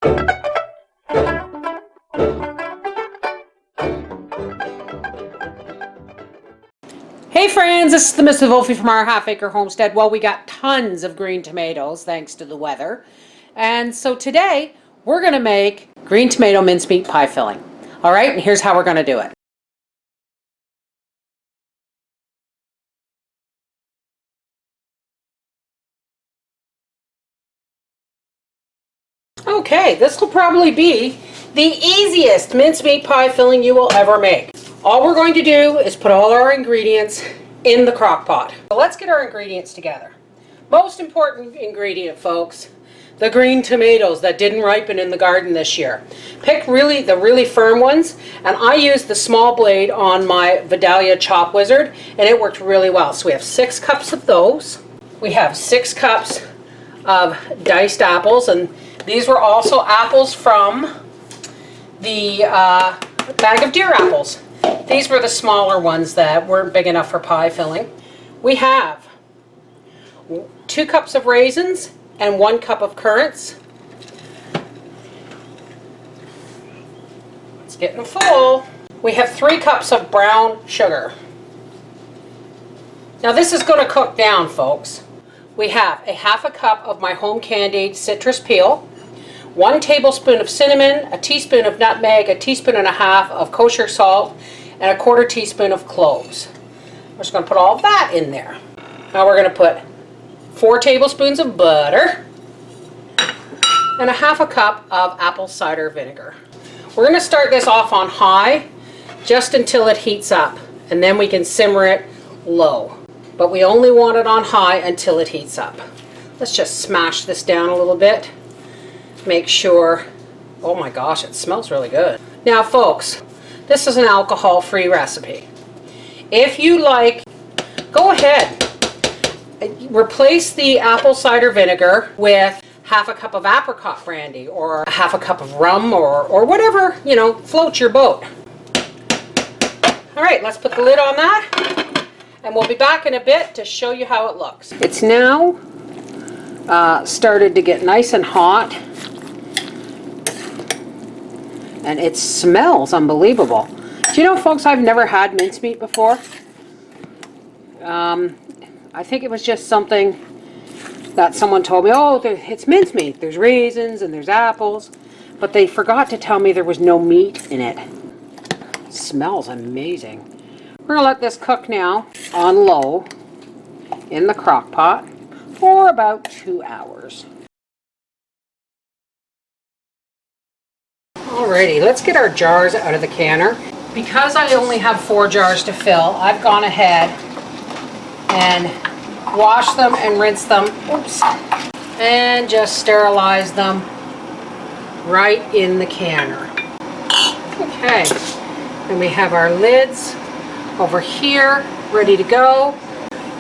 Hey friends, this is the Mrs. Wolfie from our half-acre homestead. Well, we got tons of green tomatoes thanks to the weather. And so today we're going to make green tomato mincemeat pie filling. All right, and here's how we're going to do it. Okay, this will probably be the easiest mincemeat pie filling you will ever make. All we're going to do is put all our ingredients in the crock pot. So let's get our ingredients together. Most important ingredient, folks, the green tomatoes that didn't ripen in the garden this year. Pick the really firm ones, and I used the small blade on my Vidalia Chop Wizard, and it worked really well. So we have 6 cups of those. We have 6 cups of diced apples, and these were also apples from the bag of deer apples. These were the smaller ones that weren't big enough for pie filling. We have 2 cups of raisins and 1 cup of currants. It's getting full. We have 3 cups of brown sugar. Now this is going to cook down, folks. We have a 1/2 cup of my home candied citrus peel, 1 tablespoon of cinnamon, a teaspoon of nutmeg, a teaspoon and a half of kosher salt, and a 1/4 teaspoon of cloves. We're just going to put all that in there. Now we're going to put 4 tablespoons of butter and a 1/2 cup of apple cider vinegar. We're going to start this off on high just until it heats up, and then we can simmer it low. But we only want it on high until it heats up. Let's just smash this down a little bit. Make sure, oh my gosh, it smells really good. Now folks, this is an alcohol-free recipe. If you like, go ahead. Replace the apple cider vinegar with 1/2 cup of apricot brandy or 1/2 cup of rum or whatever, you know, floats your boat. All right, let's put the lid on that, and we'll be back in a bit to show you how it looks. It's now started to get nice and hot, and it smells unbelievable. Do you know, folks, I've never had mincemeat before. I think it was just something that someone told me, oh, it's mincemeat. There's raisins and there's apples, but they forgot to tell me there was no meat in it. It smells amazing. We're gonna let this cook now on low in the crock pot for about 2 hours. Alrighty, let's get our jars out of the canner. Because I only have 4 jars to fill, I've gone ahead and washed them and rinsed them, oops, and just sterilize them right in the canner. Okay, and we have our lids over here ready to go.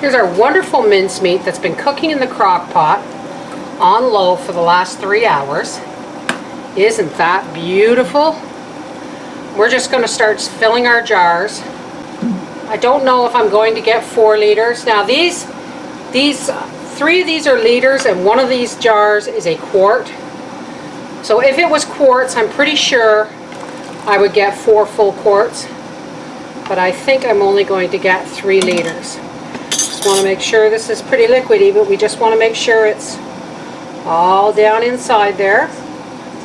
Here's our wonderful mincemeat that's been cooking in the crock pot on low for the last 3 hours. Isn't that beautiful? We're just going to start filling our jars. I don't know if I'm going to get 4 liters. Now these 3 of these are liters, and 1 of these jars is a quart. So if it was quarts, I'm pretty sure I would get 4 full quarts. But I think I'm only going to get 3 liters. Just want to make sure this is pretty liquidy, but we just want to make sure it's all down inside there.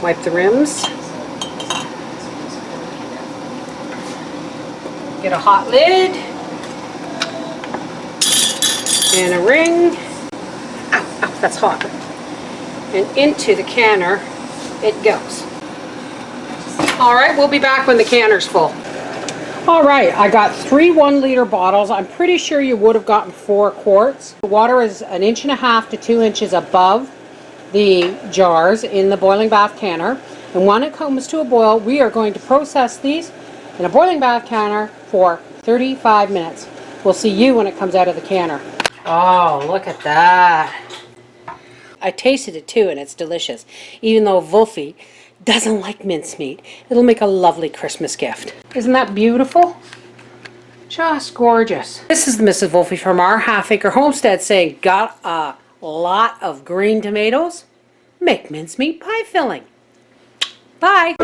Wipe the rims. Get a hot lid and a ring. Ow, ow, that's hot. And into the canner it goes. All right, we'll be back when the canner's full. All right, I got 3 1-liter bottles. I'm pretty sure you would have gotten 4 quarts. The water is 1.5 to 2 inches above the jars in the boiling bath canner. And when it comes to a boil, we are going to process these in a boiling bath canner for 35 minutes. We'll see you when it comes out of the canner. Oh, look at that. I tasted it too, and it's delicious. Even though Wolfie doesn't like mincemeat, it'll make a lovely Christmas gift. Isn't that beautiful? Just gorgeous. This is Mrs. Wolfie from our half-acre homestead saying, got a lot of green tomatoes? Make mincemeat pie filling. Bye.